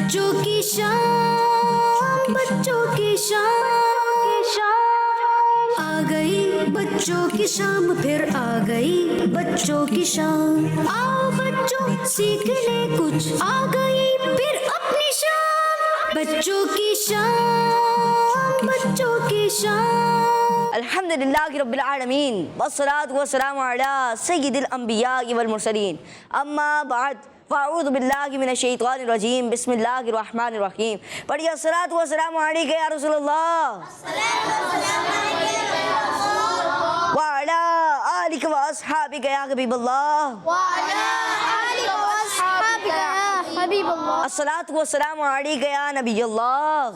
بچوں کی شام، بچوں کی شام آ گئی، بچوں کی شام پھر آ گئی، بچوں کی شام۔ آؤ بچوں سیکھ لیں کچھ، آ گئی پھر اپنی شام، بچوں کی شام، بچوں کی شام۔ الحمدللہ رب العالمین والصلاة والسلام علی سید الانبیاء والمرسلین، اما بعد فاعوذ باللہ من الشیطان الرجیم، بسم اللہ الرحمن الرحیم۔ پڑھیے الصلاة والسلام علیک یا رسول اللہ وعلی آلک واصحابک یا حبیب اللہ، الصلاة والسلام علیک یا نبی اللہ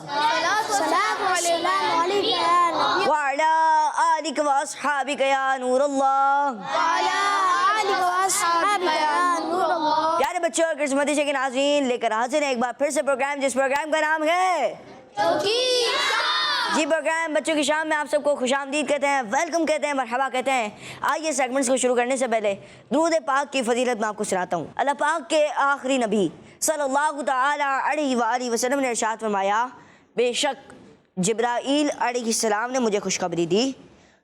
وعلی آلک واصحابک یا نور اللہ۔ پیارے بچوں اور قسمتی کے ناظرین، لے کر حاضر ہیں ایک بار پھر سے پروگرام، جس پروگرام کا نام ہے جی پروگرام بچوں کی شام میں آپ سب کو خوش آمدید کہتے ہیں، ویلکم کہتے ہیں، مرحبا کہتے ہیں۔ آئیے سیگمنٹس کو شروع کرنے سے پہلے درود پاک کی فضیلت میں آپ کو سناتا ہوں۔ اللہ پاک کے آخری نبی صلی اللہ تعالی علیہ وآلہ وسلم نے ارشاد فرمایا، بے شک جبرائیل علیہ السلام نے مجھے خوشخبری دی،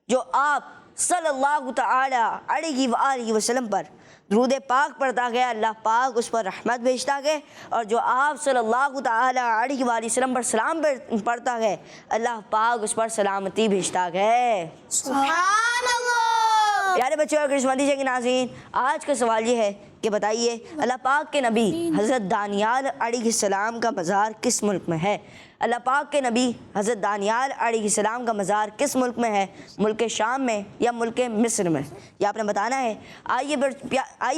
جو آپ صلی اللہ تعالی علیہ وآلہ وسلم پر درود پاک پڑھتا گیا، اللہ پاک اس پر رحمت بھیجتا گئے، اور جو آپ صلی اللہ تعالی علیہ وآلہ وسلم پر سلام پڑھتا گئے، اللہ پاک اس پر سلامتی بھیجتا گئے۔ سبحان اللہ۔ پیارے بچوں اور قسمتی کے ناظرین، آج کا سوال یہ ہے کہ بتائیے اللہ پاک کے نبی حضرت دانیال علیہ السلام کا مزار کس ملک میں ہے؟ اللہ پاک کے نبی حضرت دانیال علیہ السلام کا مزار کس ملک میں ہے؟ ملک شام میں یا ملک مصر میں؟ یہ آپ نے بتانا ہے۔ آئیے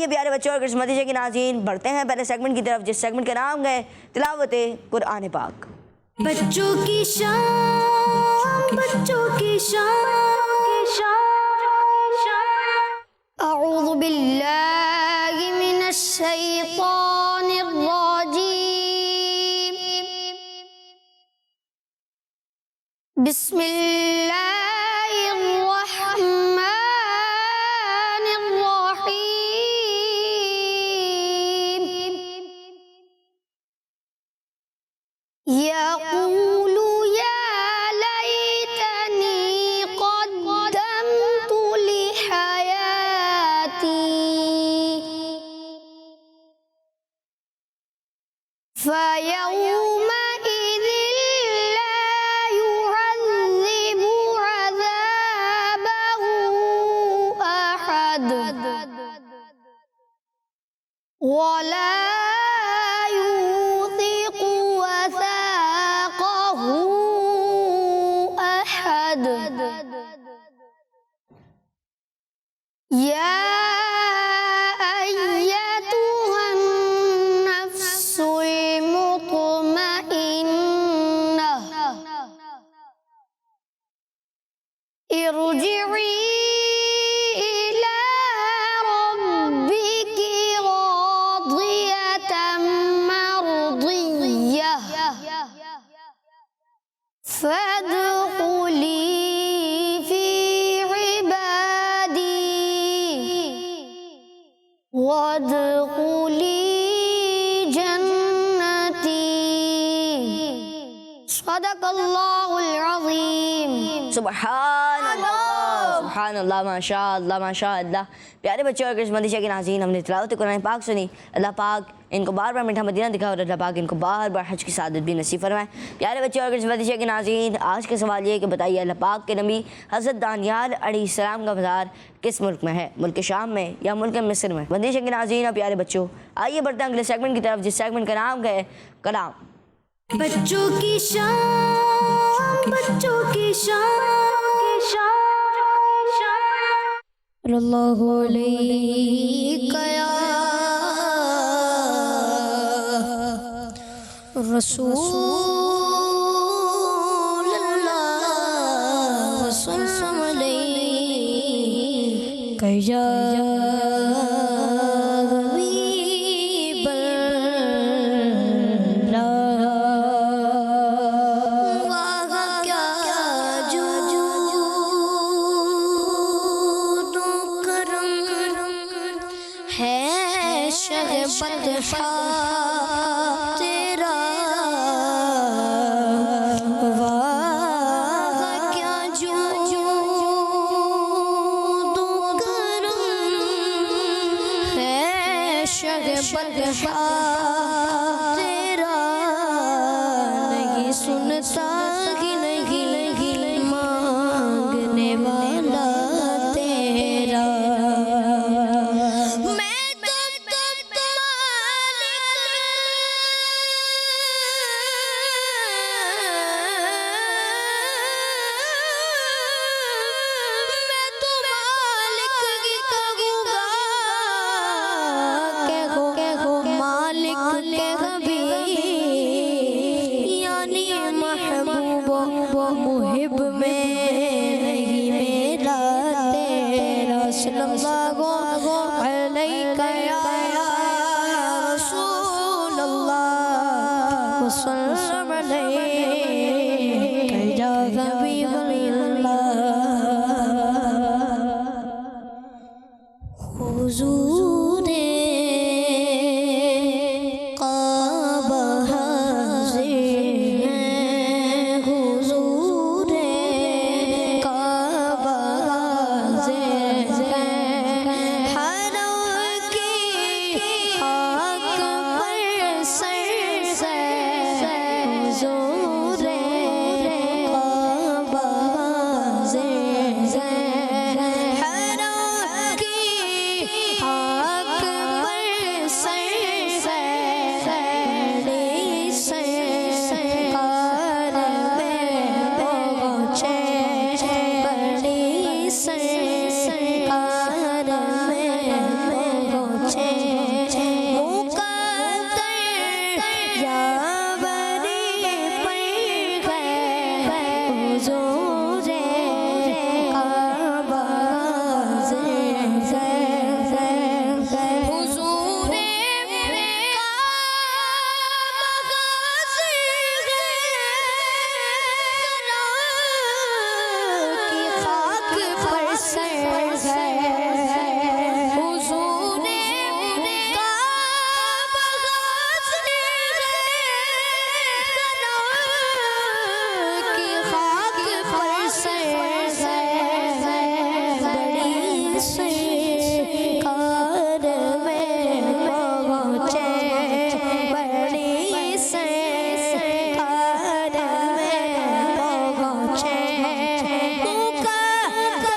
پیارے بچوں اور قسمتی کے ناظرین، بڑھتے ہیں پہلے سیگمنٹ کی طرف، جس سیگمنٹ کا نام ہے تلاوت قرآن پاک۔ بچوں کی شام، بچوں کی شام، اعوذ باللہ من الشیطان الرجیم، بسم اللہ الرحمن الرحیم، یقول یا لیتنی قدمت لحیاتی، فیومئذ لا يعذب عذابه أحد ولا يوثق وثاقه أحد، يا أيتها النفس المطمئنة ارجعي إلى ربك راضية مرضية فادخلي في عبادي وادخلي جنتي، صدق اللہ العظیم۔ سبحان اللہ، سبحان اللہ، ماشاء اللہ، ماشاء اللہ۔ پیارے بچوں اور قسمتی کے ناظرین، ہم نے تلاوت قرآن پاک سنی۔ اللہ پاک ان کو بار بار میٹھا مدینہ دکھا، اور اللہ پاک ان کو بار بار حج کی سعادت بھی نصیب فرمائے۔ پیارے بچوں اور قسمتی کے ناظرین، آج کا سوال یہ ہے کہ بتائیے اللہ پاک کے نبی حضرت دانیال علیہ السلام کا مزار کس ملک میں ہے؟ ملک شام میں یا ملک مصر میں؟ بندش کے ناظرین اور پیارے بچوں، آئیے بڑھتے ہیں اگلے سیگمنٹ کی طرف، جس سیگمنٹ کا نام ہے کلام۔ بچوں کی شام، بچوں کی شام، اللہ علیک یا رسول اللہ، وسلم علیک یا حبیب اللہ، وہاں کیا جود و کرم ہے، شہبت تیرا بدخواہ تیرا نہیں سنتا ہی نہیں مانگنے والا تیرا میں تو مالک ہی کہوں گا مالک کے حبیب یعنی محبوب و محب میں نہیں میرا تیرا صلی اللہ علیہ یا رسول اللہ وسلم علیہ یا حبیب اللہ حضور کعبہ حاضر ہے حضور کعبہ حاضر ہے حرم کی خاک پر سر ہے حضور کعبہ حاضر ہے حرم کی خاک پر سر ہے بڑی سرکار میں پہنچے بڑی سرکار میں پہنچے مقدر یا بری پر ہے حضور کعبہ حاضر ہے حضور کی خاک پر سر ہے حضور کعبہ حاضر کی خاک پر سر ہے بڑی سرکار میں پہنچے بڑی سرکار میں پہنچے مقدر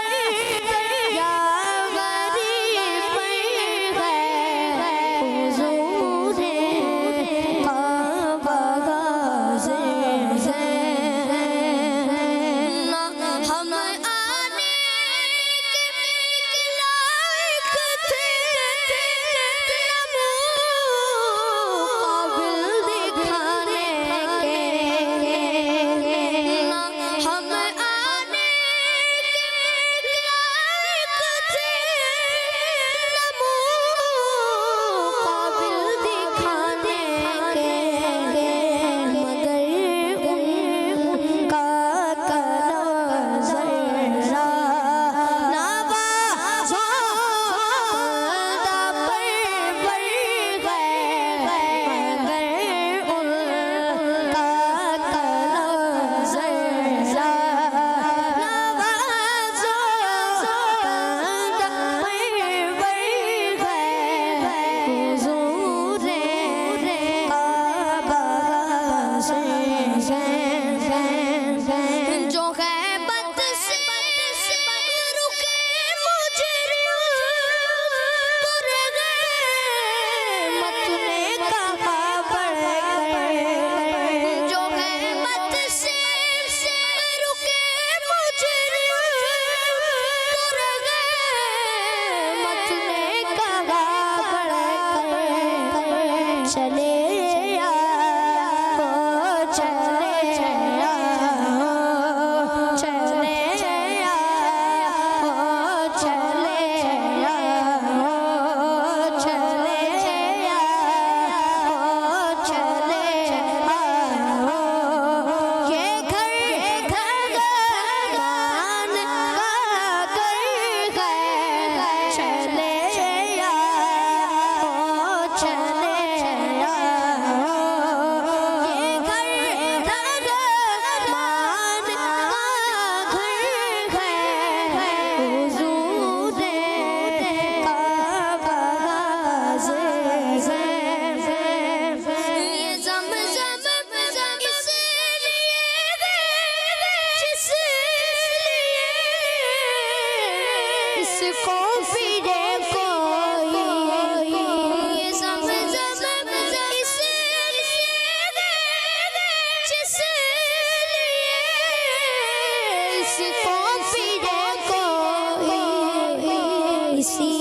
جس لیے اس کو پیرے کوئی اسی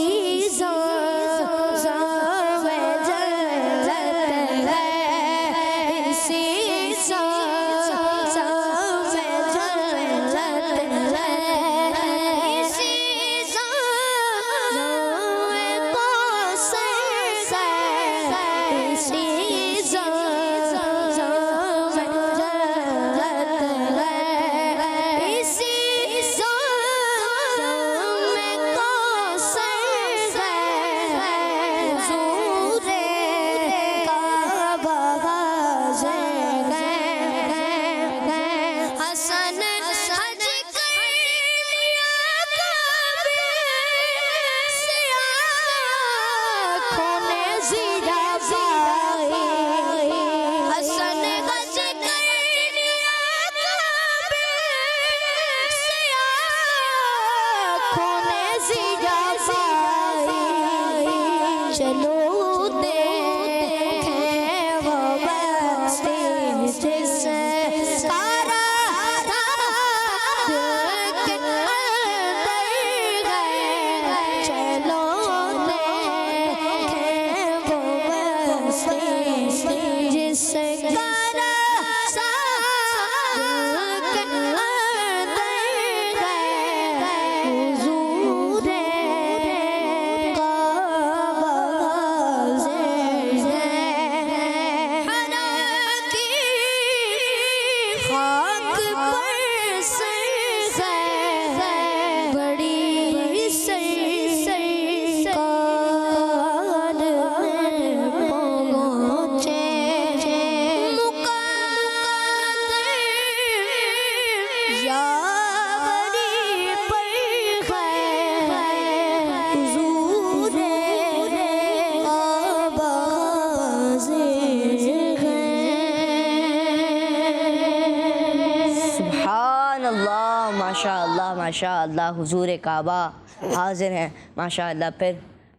ماشاء اللہ حضور کعبہ حاضر ہیں ماشاء اللہ. پھر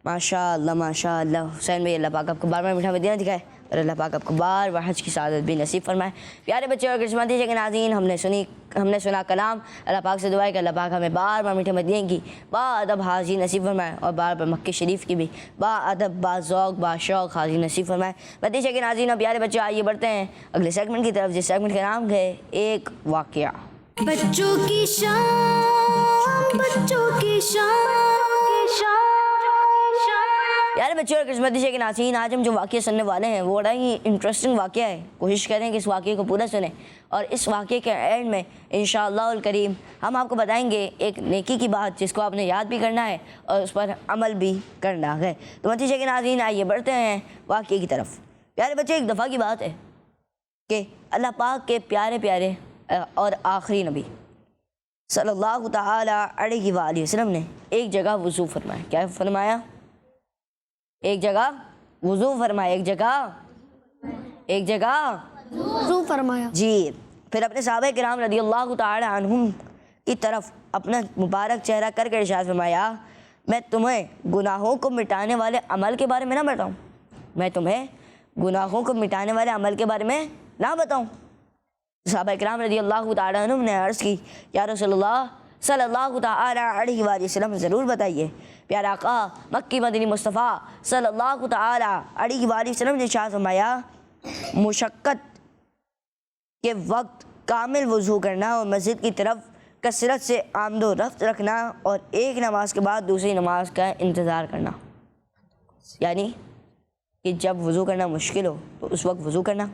ماشاء اللہ حسین بھائی اللہ پاک آپ کو بار بار میٹھا مدینہ دکھائے اور اللہ پاک آپ کو بار بار حج کی سعادت بھی نصیب فرمائے. پیارے بچے اور قسمتی کے ناظرین، ہم نے سنا کلام. اللہ پاک سے دعا ہے کہ اللہ پاک ہمیں بار بار میٹھے مدینہ کی با ادب حاضری نصیب فرمائے اور بار بار مکہ شریف کی بھی با ادب با ذوق با شوق حاضری نصیب فرمائے. بتیجے کے ناظرین اور پیارے بچے آئیے بڑھتے ہیں اگلے سیگمنٹ کی طرف، جس سیگمنٹ کا نام ہے ایک واقعہ. بچوں کی شان، بچوں کی شان. پیارے بچے اور قسمتی کے ناظرین، آج ہم جو واقعہ سننے والے ہیں وہ بڑا ہی انٹرسٹنگ واقعہ ہے. کوشش کریں کہ اس واقعے کو پورا سنیں اور اس واقعے کے اینڈ میں انشاءاللہ الکریم ہم آپ کو بتائیں گے ایک نیکی کی بات جس کو آپ نے یاد بھی کرنا ہے اور اس پر عمل بھی کرنا ہے. تو نتیجے کے ناظرین آئیے بڑھتے ہیں واقعے کی طرف. پیارے بچے، ایک دفعہ کی بات ہے کہ اللہ پاک کے پیارے پیارے اور آخری نبی صلی اللہ تعالی علیہ وآلہ وسلم نے ایک جگہ وضو فرمایا. کیا فرمایا؟ ایک جگہ وضو فرمایا. ایک جگہ وضو فرمایا. جی. پھر اپنے صحابہ کرام رضی اللہ تعالی عنہم کی طرف اپنا مبارک چہرہ کر کے ارشاد فرمایا، میں تمہیں گناہوں کو مٹانے والے عمل کے بارے میں نہ بتاؤں؟ میں تمہیں گناہوں کو مٹانے والے عمل کے بارے میں نہ بتاؤں؟ صحابہ کرام رضی اللہ تعالی عنہم نے عرض کی، یا رسول اللہ صلی اللہ تعالی علیہ وآلہ وسلم ضرور بتائیے. پیارا آقا مکی مدنی مصطفیٰ صلی اللہ تعالی علیہ وآلہ وسلم نے ارشاد فرمایا، مشقت کے وقت کامل وضو کرنا اور مسجد کی طرف کثرت سے آمد و رفت رکھنا اور ایک نماز کے بعد دوسری نماز کا انتظار کرنا. یعنی کہ جب وضو کرنا مشکل ہو تو اس وقت وضو کرنا،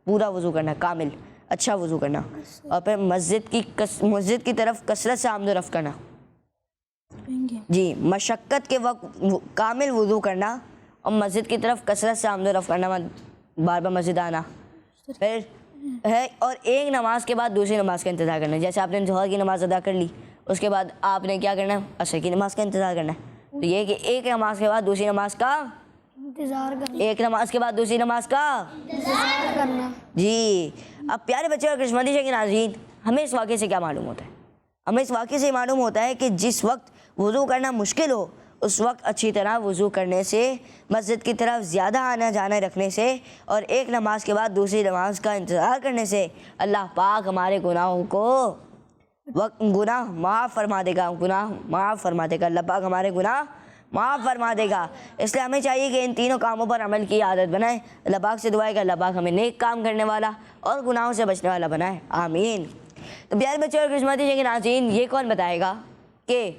پورا وضو کرنا، کامل اچھا وضو کرنا، اور پھر مسجد کی طرف کثرت سے آمد و رفت کرنا. جی، مشقت کے وقت کامل وضو کرنا اور مسجد کی طرف کثرت سے آمد و رفت کرنا، بار بار مسجد آنا. پھر ہے اور ایک نماز کے بعد دوسری نماز کا انتظار کرنا. جیسے آپ نے ظہر کی نماز ادا کر لی، اس کے بعد آپ نے کیا کرنا ہے؟ عصر کی نماز کا انتظار کرنا ہے. تو یہ کہ ایک نماز کے بعد دوسری نماز کا انتظار کرنا. ایک نماز کے بعد دوسری نماز کا انتظار کرنا. جی. اب پیارے بچے اور قسمتی کے ناظرین، ہمیں اس واقعے سے کیا معلوم ہوتا ہے؟ ہمیں اس واقعے سے معلوم ہوتا ہے کہ جس وقت وضو کرنا مشکل ہو اس وقت اچھی طرح وضو کرنے سے، مسجد کی طرف زیادہ آنا جانا رکھنے سے، اور ایک نماز کے بعد دوسری نماز کا انتظار کرنے سے اللہ پاک ہمارے گناہوں کو گناہ معاف فرما دے گا، گناہ معاف فرما دے گا، اللہ پاک ہمارے گناہ معاف فرما دے گا۔ اس لیے ہمیں چاہیے کہ ان تینوں کاموں پر عمل کی عادت بنائیں۔ اللہ پاک سے دعا ہے کہ اللہ پاک ہمیں نیک کام کرنے والا اور گناہوں سے بچنے والا بنائے، آمین۔ تو پیارے بچوں اور قسمتی کے ناظرین، یہ کون بتائے گا کہ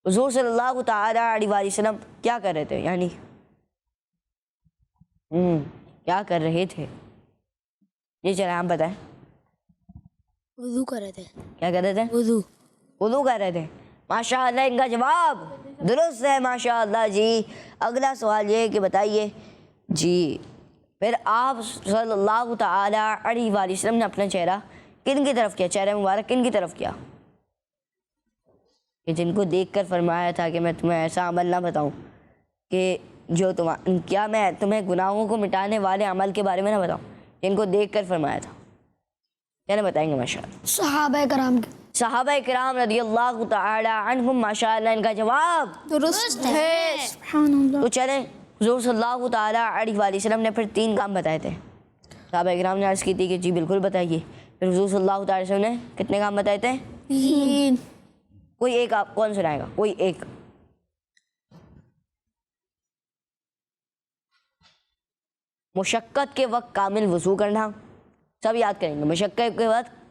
حضور صلی اللہ تعالی علیہ وآلہ وسلم کیا کر رہے تھے؟ یعنی کیا کر رہے تھے؟ یہ چلے آپ بتائیں۔ وضو کر رہے تھے۔ کیا کر رہے تھے؟ وضو کر رہے تھے۔ ماشاء اللہ، ان کا جواب درست ہے، ماشاء اللہ جی۔ اگلا سوال یہ ہے کہ بتائیے جی، پھر آپ صلی اللہ تعالی علیہ وآلہ وسلم نے اپنا چہرہ کن کی طرف کیا؟ چہرہ مبارک کن کی طرف کیا؟ کہ جن کو دیکھ کر فرمایا تھا کہ میں تمہیں ایسا عمل نہ بتاؤں کہ جو کیا میں تمہیں گناہوں کو مٹانے والے عمل کے بارے میں نہ بتاؤں، جن کو دیکھ کر فرمایا تھا، کیا نہ بتائیں گے؟ ماشاء اللہ صحابہ کرام صحابہ کرام رضی اللہ تعالی عنہم، ماشاء اللہ ان کا جواب درست ہے۔ سبحان اللہ۔ تو چلیں، حضور صلی اللہ تعالی علیہ وآلہ وسلم نے پھر 3 کام بتائے تھے۔ صحابہ کرام نے عرض کی تھی کہ جی بالکل بتائیے۔ پھر حضور صلی اللہ تعالی وسلم نے کتنے کام بتائے تھے؟ 3۔ کوئی ایک آپ کون سنائے گا؟ کوئی ایک۔ مشقت کے وقت کامل وضو کرنا، سب یاد کریں گے۔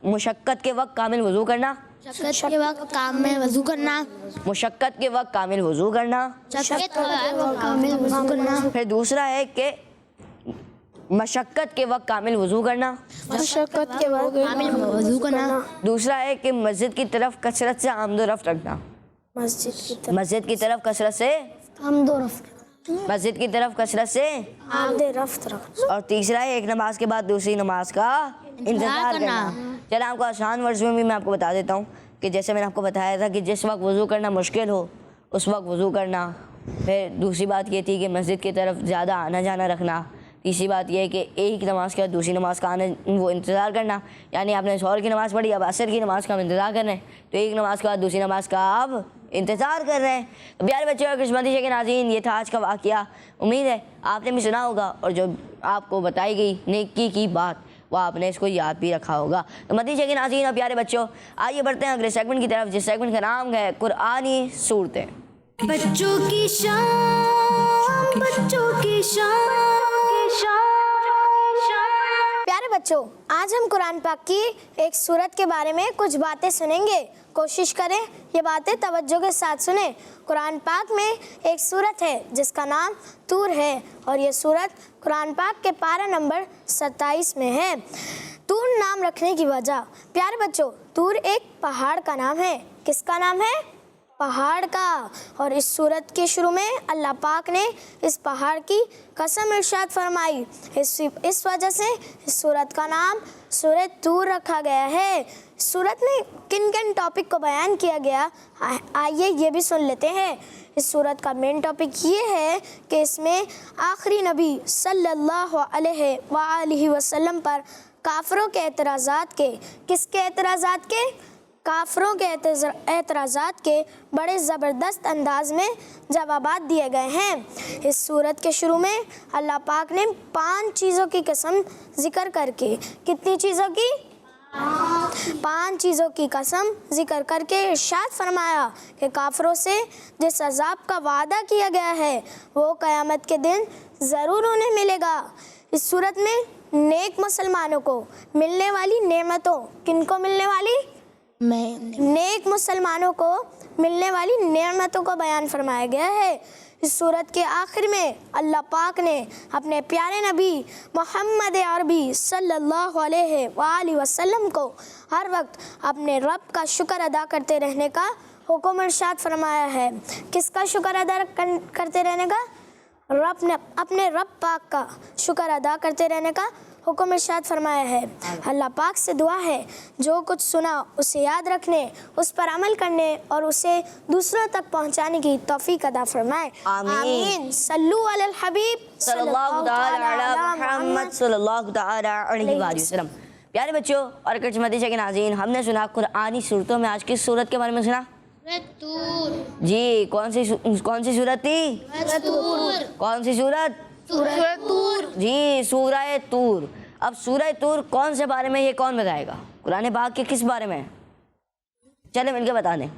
مشقت کے وقت کامل وضو کرنا، مشقت کے وقت کامل وضو کرنا، مشقت کے وقت کامل وضو کرنا۔ مشقت کے وقت کامل وضو کرنا، پھر دوسرا ہے کہ مشقت کے وقت کامل وضو کرنا، مشقت کے وقت کامل وضو کرنا، دوسرا ہے کہ مسجد کی طرف کثرت سے آمد و رفت رکھنا، مسجد کی طرف کثرت سے مسجد کی طرف کثرت سے، اور تیسرا ہے ایک نماز کے بعد دوسری نماز کا انتظار کرنا۔ چلیں آپ کو آسان ورڈز میں بھی میں آپ کو بتا دیتا ہوں کہ جیسے میں نے آپ کو بتایا تھا کہ جس وقت وضو کرنا مشکل ہو اس وقت وضو کرنا، پھر دوسری بات یہ تھی کہ مسجد کی طرف زیادہ آنا جانا رکھنا، تیسری بات یہ ہے کہ ایک نماز کے بعد دوسری نماز کا وہ انتظار کرنا، یعنی آپ نے ظہر کی نماز پڑھی، اب عصر کی نماز کا انتظار کر رہے ہیں، تو ایک نماز کے بعد دوسری نماز کا اب انتظار کر رہے ہیں۔ تو پیارے بچوں اور قسمتی کے ناظرین، یہ تھا آج کا واقعہ۔ امید ہے آپ نے بھی سنا ہوگا، اور جو آپ کو بتائی گئی نیکی کی بات وہ آپ نے اس کو یاد بھی رکھا ہوگا۔ تو مدنی کے ناظرین اور پیارے بچوں، آئیے بڑھتے ہیں اگلے سیگمنٹ کی طرف، جس سیگمنٹ کا نام ہے قرآنی صورتیں۔ بچوں کی شان، بچوں کی شان۔ پیارے بچوں، آج ہم قرآن پاک کی ایک سورت کے بارے میں کچھ باتیں سنیں گے۔ کوشش کریں یہ باتیں توجہ کے ساتھ سنیں۔ قرآن پاک میں ایک سورت ہے جس کا نام طور ہے، اور یہ سورت قرآن پاک کے پارہ نمبر 27 میں ہے۔ طور نام رکھنے کی وجہ، پیارے بچوں، طور ایک پہاڑ کا نام ہے۔ کس کا نام ہے؟ پہاڑ کا۔ اور اس سورت کے شروع میں اللہ پاک نے اس پہاڑ کی قسم ارشاد فرمائی، اس وجہ سے اس سورت کا نام سورۃ طور رکھا گیا ہے۔ اس سورت میں کن کن ٹاپک کو بیان کیا گیا، آئیے یہ بھی سن لیتے ہیں۔ اس سورت کا مین ٹاپک یہ ہے کہ اس میں آخری نبی صلی اللہ علیہ وآلہ وسلم پر کافروں کے اعتراضات کے، کس کے اعتراضات کے؟ کافروں کے اعتراضات کے بڑے زبردست انداز میں جوابات دیے گئے ہیں۔ اس سورت کے شروع میں اللہ پاک نے 5 چیزوں کی قسم ذکر کر کے، کتنی چیزوں کی؟ 5 چیزوں کی قسم ذکر کر کے ارشاد فرمایا کہ کافروں سے جس عذاب کا وعدہ کیا گیا ہے وہ قیامت کے دن ضرور انہیں ملے گا۔ اس سورت میں نیک مسلمانوں کو ملنے والی نعمتوں، کن کو ملنے والی؟ نیک مسلمانوں کو ملنے والی نعمتوں کو بیان فرمایا گیا ہے۔ اس سورت کے آخر میں اللہ پاک نے اپنے پیارے نبی محمد عربی صلی اللہ علیہ وآلہ وسلم کو ہر وقت اپنے رب کا شکر ادا کرتے رہنے کا حکم ارشاد فرمایا ہے۔ کس کا شکر ادا کرتے رہنے کا؟ اپنے رب پاک کا شکر ادا کرتے رہنے کا حکم ارشاد فرمایا ہے۔ اللہ پاک سے دعا ہے جو کچھ سنا اسے یاد رکھنے، اس پر عمل کرنے اور اسے دوسروں تک پہنچانے کی توفیق عطا فرمائے، آمین۔ صلو علی الحبیب صلی اللہ تعالی علی محمد صلی اللہ تعالی علیہ وآلہ وسلم۔ پیارے بچوں اور قسمتی کے ناظرین، ہم نے سنا قرآنی صورتوں میں آج کس صورت کے بارے میں سنا؟ جی کون سی صورت تھی؟ کون سی صورت؟ جی سورہ طور. اب سورہ طور کون سے بارے میں یہ کون بتائے گا؟ قرآن پاک کے کس بارے میں؟ چلے مل کے بتا دیں.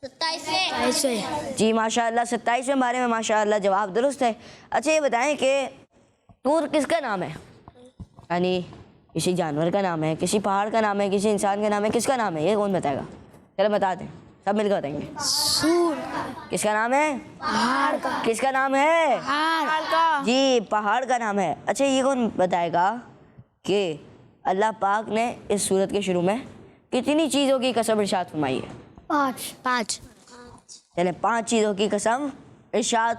27 جی ماشاء اللہ 27ویں بارے میں ماشاء اللہ جواب درست ہے. اچھا یہ بتائیں کہ طور کس کا نام ہے؟ یعنی کسی جانور کا نام ہے، کسی پہاڑ کا نام ہے، کسی انسان کا نام ہے، کس کا نام ہے؟ یہ کون بتائے گا؟ چلو بتا دیں، سب مل کے بتائیں گے. کس کا نام ہے؟ کس کا نام ہے؟ جی پہاڑ کا نام ہے. اچھا یہ کون بتائے گا کہ اللہ پاک نے اس سورت کے شروع میں کتنی چیزوں کی قسم ارشاد فرمائی ہے؟ 5. چلیں 5 چیزوں کی قسم ارشاد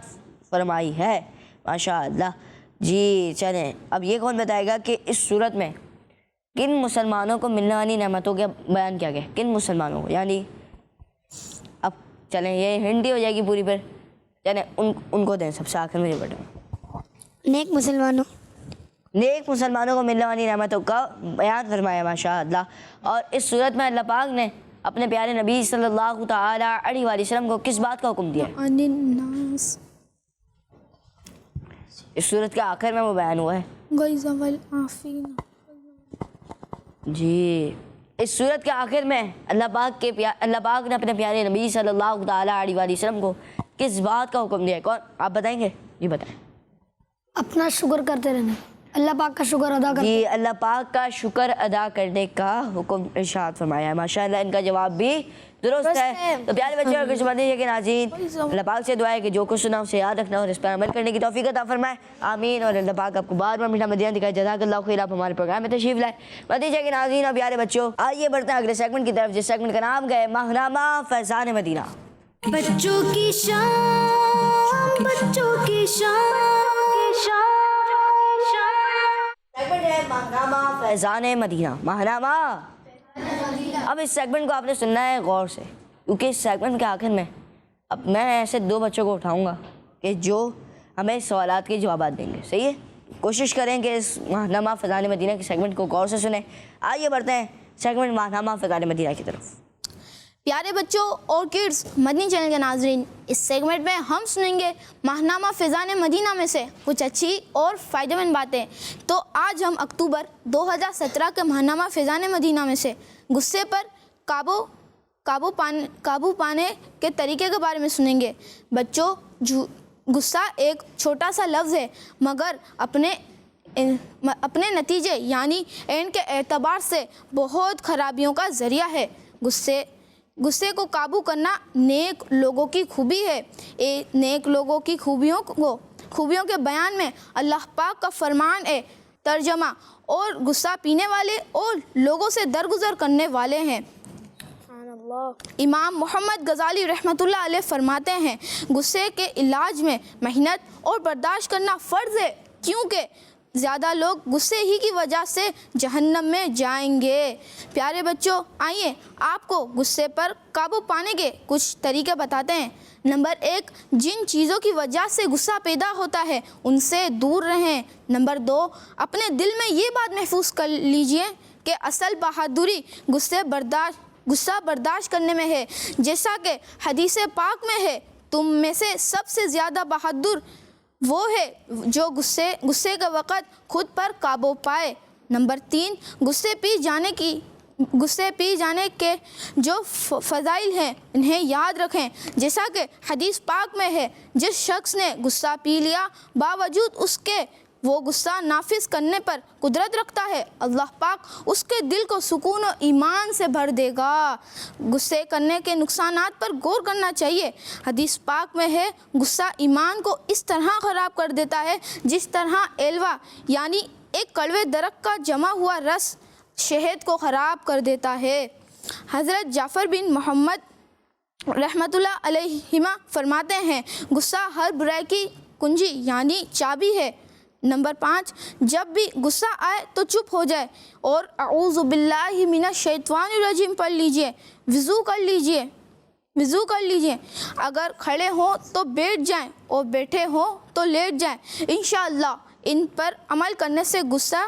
فرمائی ہے ماشاء اللہ. جی چلیں اب یہ کون بتائے گا کہ اس صورت میں کن مسلمانوں کو ملنے والی نعمتوں کا بیان کیا گیا؟ کن مسلمانوں کو؟ یعنی اب چلیں یہ ہنڈی ہو جائے گی پوری پر، چلیں ان کو دیں سب سے آخر میں. یہ بٹا نیک مسلمانوں کو ملنے والی نعمتوں کا بیان فرمایا ماشاء اللہ. اور اس صورت میں اللہ پاک نے اپنے پیارے نبی صلی اللہ تعالی علیہ وآلہ وسلم کو کس بات کا حکم دیا ہے؟ اس صورت کے آخر میں وہ بیان ہوا ہے. جی اس صورت کے آخر میں اللہ پاک نے اپنے پیارے نبی صلی اللہ تعالی علیہ وآلہ وسلم کو کس بات کا حکم دیا ہے؟ کون آپ بتائیں گے؟ جی بتائیں. اپنا شکر کرتے رہنا، اللہ پاک کا شکر ادا کرتے. جی اللہ پاک کا شکر ادا کرنے کا حکم ارشاد فرمایا ہے ماشاء اللہ. ان کا جواب بھی درست ہے. تو پیارے بچے اور کچھ کے ناظرین اللہ پاک سے دعا ہے کہ جو کچھ سنا اسے یاد رکھنا اور اس پر عمل کرنے کی توفیق عطا فرمائے. آمین. اور اللہ پاک آپ کو بار بار میٹھا مدینہ دکھائے. جزاک اللہ خیر. آپ ہمارے پروگرام میں تشریف لائے. بھتیجے کے ناظرین اور پیارے بچوں آئیے بڑھتے ہیں اگلے سیگمنٹ کی طرف، جس سیگمنٹ کا نام ہے ماہنامہ فیضان مدینہ. بچوں کی شان، بچوں کی شان، سیگمنٹ ہے ماہنامہ فیضان مدینہ. ماہنامہ. اب اس سیگمنٹ کو آپ نے سننا ہے غور سے، کیونکہ اس سیگمنٹ کے آخر میں اب میں ایسے 2 بچوں کو اٹھاؤں گا کہ جو ہمیں سوالات کے جوابات دیں گے. صحیح ہے؟ کوشش کریں کہ اس ماہنامہ فیضان مدینہ کے سیگمنٹ کو غور سے سنیں. آئیے بڑھتے ہیں سیگمنٹ ماہنامہ فیضان مدینہ کی طرف. پیارے بچوں اور کڈز، مدنی چینل کے ناظرین، اس سیگمنٹ میں ہم سنیں گے ماہنامہ فیضان مدینہ میں سے کچھ اچھی اور فائدہ مند باتیں. تو آج ہم اکتوبر 2017 کے ماہنامہ فیضان مدینہ میں سے غصے پر قابو پانے کے طریقے کے بارے میں سنیں گے. بچوں غصہ ایک چھوٹا سا لفظ ہے، مگر اپنے نتیجے یعنی اینڈ کے اعتبار سے بہت خرابیوں کا ذریعہ ہے. غصے کو قابو کرنا نیک لوگوں کی خوبی ہے. نیک لوگوں کی خوبیوں کے بیان میں اللہ پاک کا فرمان ہے ترجمہ، اور غصہ پینے والے اور لوگوں سے درگزر کرنے والے ہیں. امام محمد غزالی رحمۃ اللہ علیہ فرماتے ہیں غصے کے علاج میں محنت اور برداشت کرنا فرض ہے، کیونکہ زیادہ لوگ غصے ہی کی وجہ سے جہنم میں جائیں گے. پیارے بچوں آئیے آپ کو غصے پر قابو پانے کے کچھ طریقے بتاتے ہیں. نمبر 1، جن چیزوں کی وجہ سے غصہ پیدا ہوتا ہے ان سے دور رہیں. نمبر 2، اپنے دل میں یہ بات محفوظ کر لیجئے کہ اصل بہادری غصہ برداشت کرنے میں ہے، جیسا کہ حدیث پاک میں ہے تم میں سے سب سے زیادہ بہادر وہ ہے جو غصے کے وقت خود پر قابو پائے. نمبر 3، غصے پی جانے کے جو فضائل ہیں انہیں یاد رکھیں، جیسا کہ حدیث پاک میں ہے جس شخص نے غصہ پی لیا باوجود اس کے وہ غصہ نافذ کرنے پر قدرت رکھتا ہے، اللہ پاک اس کے دل کو سکون و ایمان سے بھر دے گا. غصے کرنے کے نقصانات پر غور کرنا چاہیے. حدیث پاک میں ہے غصہ ایمان کو اس طرح خراب کر دیتا ہے جس طرح ایلوا یعنی ایک کڑوے درخت کا جمع ہوا رس شہد کو خراب کر دیتا ہے. حضرت جعفر بن محمد رحمۃ اللہ علیہما فرماتے ہیں غصہ ہر برائی کی کنجی یعنی چابی ہے. نمبر 5، جب بھی غصہ آئے تو چپ ہو جائے اور اعوذ باللہ من الشیطان الرجیم پڑھ لیجئے. وضو کر لیجئے. اگر کھڑے ہوں تو بیٹھ جائیں اور بیٹھے ہوں تو لیٹ جائیں. انشاءاللہ ان پر عمل کرنے سے غصہ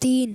3।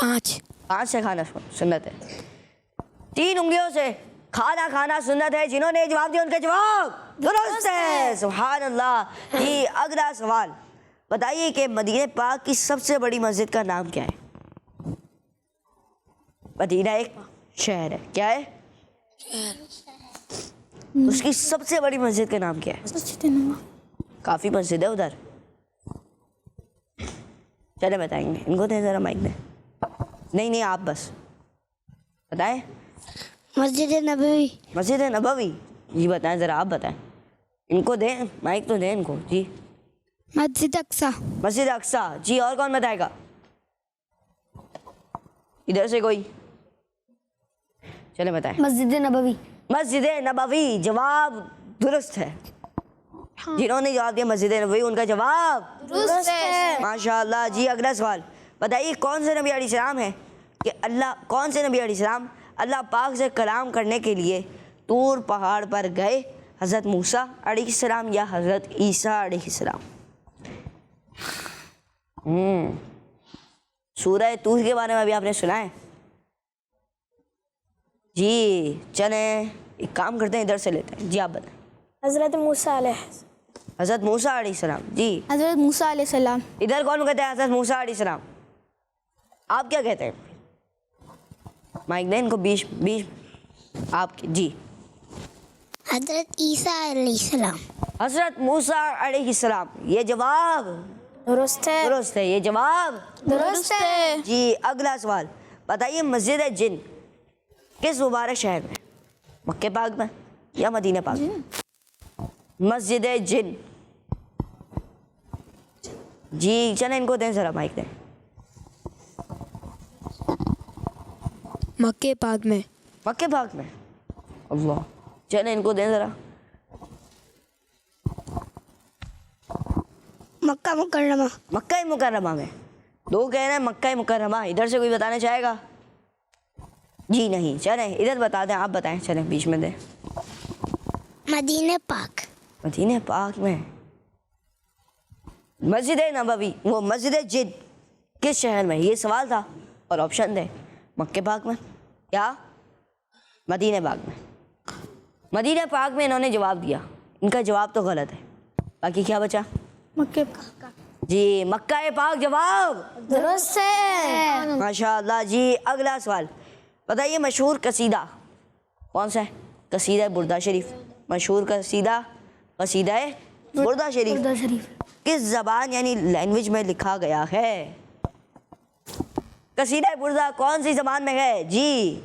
5 سے کھانا سنت ہے. 3 انگلیوں سے کھانا کھانا سنت ہے. جنہوں نے جواب دیا ان کا جواب درست ہے. سبحان اللہ. جی اگلا سوال بتائیے کہ مدینہ پاک کی سب سے بڑی مسجد کا نام کیا ہے؟ مدینہ ایک شہر ہے. کیا ہے؟ اس کی سب سے بڑی مسجد کا نام کیا ہے؟ کافی مسجد ہے ادھر. چلے بتائیں گے. ان کو دیں ذرا مائک دیں. نہیں آپ بس بتائیں. مسجد نبوی. مسجد نبوی. جی بتائیں ذرا, آپ بتائیں. ان کو دیں مائک تو دیں ان کو. جی مسجد اقصی. مسجد اقصی. جی اور کون بتائے گا؟ ادھر سے کوئی؟ چلے بتائیں. مسجد نبوی. مسجد نبوی جواب درست ہے. جنہوں نے جواب دیا مسجد نبوی ان کا جواب درست ہے. ماشاء اللہ. جی اگلا سوال بتائیے کون سے نبی علیہ السلام ہے کہ کون سے نبی علیہ السلام اللہ پاک سے کلام کرنے کے لیے طور پہاڑ پر گئے؟ حضرت موسیٰ علیہ السلام یا حضرت عیسیٰ علیہ السلام؟ سورہ طور کے بارے میں ابھی آپ نے سنا ہے؟ جی چلیں ایک کام کرتے ہیں, ادھر سے لیتے ہیں. جی آپ بتائیں. حضرت موسیٰ علیہ. حضرت موسیٰ علیہ السلام. جی حضرت موسیٰ علیہ السلام. ادھر کون کہتے ہیں حضرت موسیٰ علیہ السلام؟ آپ کیا کہتے ہیں؟ مائک دیں ان کو. بیچ آپ کی. جی حضرت عیسیٰ علیہ السلام. حضرت موسیٰ علیہ السلام. یہ جواب درست ہے. درست ہے. یہ جواب درست ہے. جی اگلا سوال بتائیے مسجد جن کس مبارک شہر میں؟ مکہ پاک میں یا مدینہ پاک میں؟ مسجد جن. جی چلیں ان کو دیں ذرا مائک دیں. مکہ پاک میں. مکہ پاک میں. اللہ. چلیں ان کو دیں ذرا. مکہ مکرمہ. مکہ مکرمہ میں. 2 کہہ رہے ہیں مکہ مکرمہ. ادھر سے کوئی بتانا چاہے گا؟ جی نہیں. چلیں ادھر بتا دیں. آپ بتائیں. چلیں بیچ میں دیں. مدینہ پاک. مدینہ پاک میں. مسجد نبوی وہ مسجد جن کس شہر میں؟ یہ سوال تھا اور آپشن دے. مکہ پاک میں یا مدینہ پاک میں؟ مدینہ پاک میں انہوں نے جواب دیا. ان کا جواب تو غلط ہے. باقی کیا بچا؟ مکہ پاک. جی مکہ پاک جواب درست ہے. ماشاء اللہ. جی اگلا سوال بتائیے مشہور قصیدہ کون سا ہے؟ قصیدہ بردہ شریف. مشہور قصیدہ بردہ شریف کس زبان یعنی لینگویج میں لکھا گیا ہے؟ قصیدہ بردہ کون سی زبان میں ہے؟ جی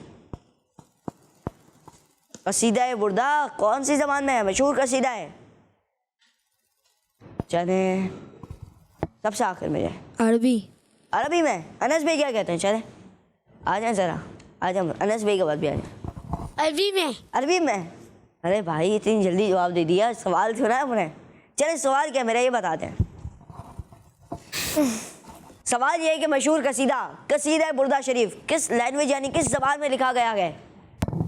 قصیدہ بردہ کون سی زبان میں ہے؟ مشہور قصیدہ ہے. چلیں سب سے آخر میں جائیں. عربی میں. انس بھائی کیا کہتے ہیں؟ چلیں آ جائیں ذرا. آ جائیں انس بھائی کے بعد بھی آ جائیں. عربی میں. ارے بھائی اتنی جلدی جواب دے دیا. سوال سنا ہے ہم نے. چلیں سوال کیا میرا یہ بتا دیں. سوال یہ ہے کہ مشہور قصیدہ بردہ شریف کس لینگویج یعنی کس زبان میں لکھا گیا ہے؟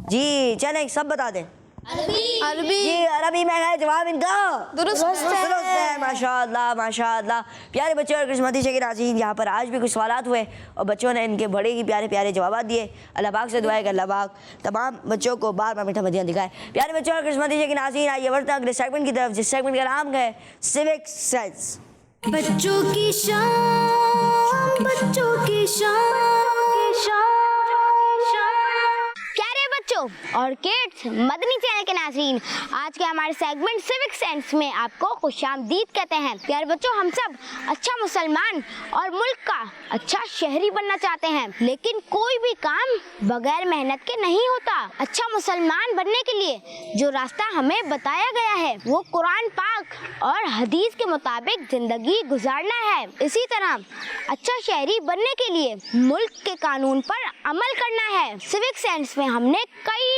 جی چلیں سب بتا دیں. عربی. جی عربی میں ہے. جواب ان کا درست ہے. ماشاء اللہ ماشاء اللہ. پیارے بچے اور قسمتی کے ناظرین یہاں پر آج بھی کچھ سوالات ہوئے اور بچوں نے ان کے بڑے ہی پیارے پیارے جوابات دیے. اللہ پاک سے دعا ہے کہ اللہ پاک تمام بچوں کو بار بار میٹھا مدینہ دکھائے. پیارے بچوں اور قسمتی کے ناظرین آئیے بڑھتے ہیں اگلے سیگمنٹ کی طرف جس سیگمنٹ کا نام ہے سیوک سینس. بچوں کی شان بچوں کی شان. پیارے بچوں اور کڈس مدنی چینل کے ناظرین آج کے ہمارے سیگمنٹ سیوک سینس میں آپ کو خوش آمدید کہتے ہیں. پیارے بچوں ہم سب اچھا مسلمان اور ملک کا اچھا شہری بننا چاہتے ہیں لیکن کوئی بھی کام بغیر محنت کے نہیں ہوتا. اچھا مسلمان بننے کے لیے جو راستہ ہمیں بتایا گیا ہے وہ قرآن پاک اور حدیث کے مطابق زندگی گزارنا ہے. اسی طرح اچھا شہری بننے کے لیے ملک کے قانون پر عمل کرنا ہے. سیوک سینس میں ہم نے کئی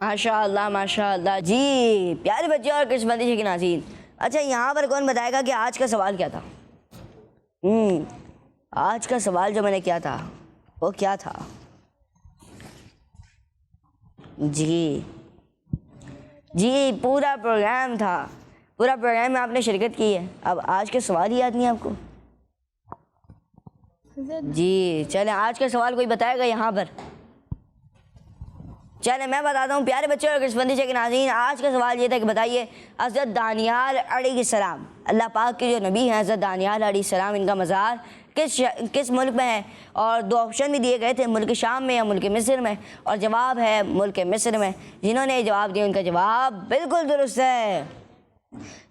ماشاء اللہ جی پیارے بچے اور قسمتی کے ناظرین. اچھا یہاں پر کون بتائے گا کہ آج کا سوال کیا تھا؟ آج کا سوال جو میں نے کیا تھا وہ کیا تھا؟ جی پورا پروگرام تھا, پورا پروگرام میں آپ نے شرکت کی ہے. اب آج کے سوال ہی یاد نہیں آپ کو؟ جی چلیں آج کا سوال کوئی بتائے گا یہاں پر؟ چلیں میں بتاتا ہوں پیارے بچے اور قسمتی کے ناظرین. آج کا سوال یہ تھا کہ بتائیے حضرت دانیال علیہ السلام, اللہ پاک کے جو نبی ہیں حضرت دانیال علیہ السلام, ان کا مزار کس ملک میں ہے؟ اور 2 آپشن بھی دیے گئے تھے, ملک شام میں یا ملک مصر میں, اور جواب ہے ملک مصر میں. جنہوں نے جواب دیا ان کا جواب بالکل درست ہے.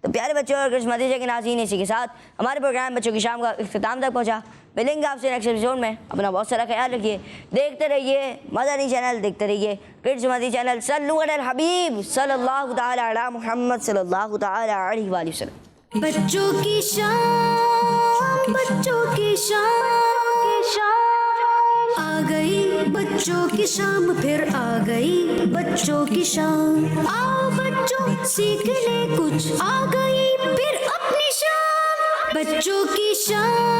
تو پیارے بچوں اور قسمتی کے ناظرین اسی کے ساتھ ہمارے پروگرام بچوں کی شام کا اختتام تک پہنچا. ملیں گے آپ سے نیکسٹ ایپیسوڈ میں. اپنا بہت سارا خیال رکھیے, دیکھتے رہیے مدنی چینل, دیکھتے رہیے کڈز مدنی چینل. صلو علی الحبیب صلی اللہ تعالی علی محمد صلی اللہ تعالی علیہ وآلہ وسلم. بچوں کی شام, بچوں کی شام آ گئی, بچوں کی شام پھر آ گئی, بچوں کی شام. آؤ بچوں سیکھ لے کچھ, آ گئی پھر اپنی شام. بچوں کی شام,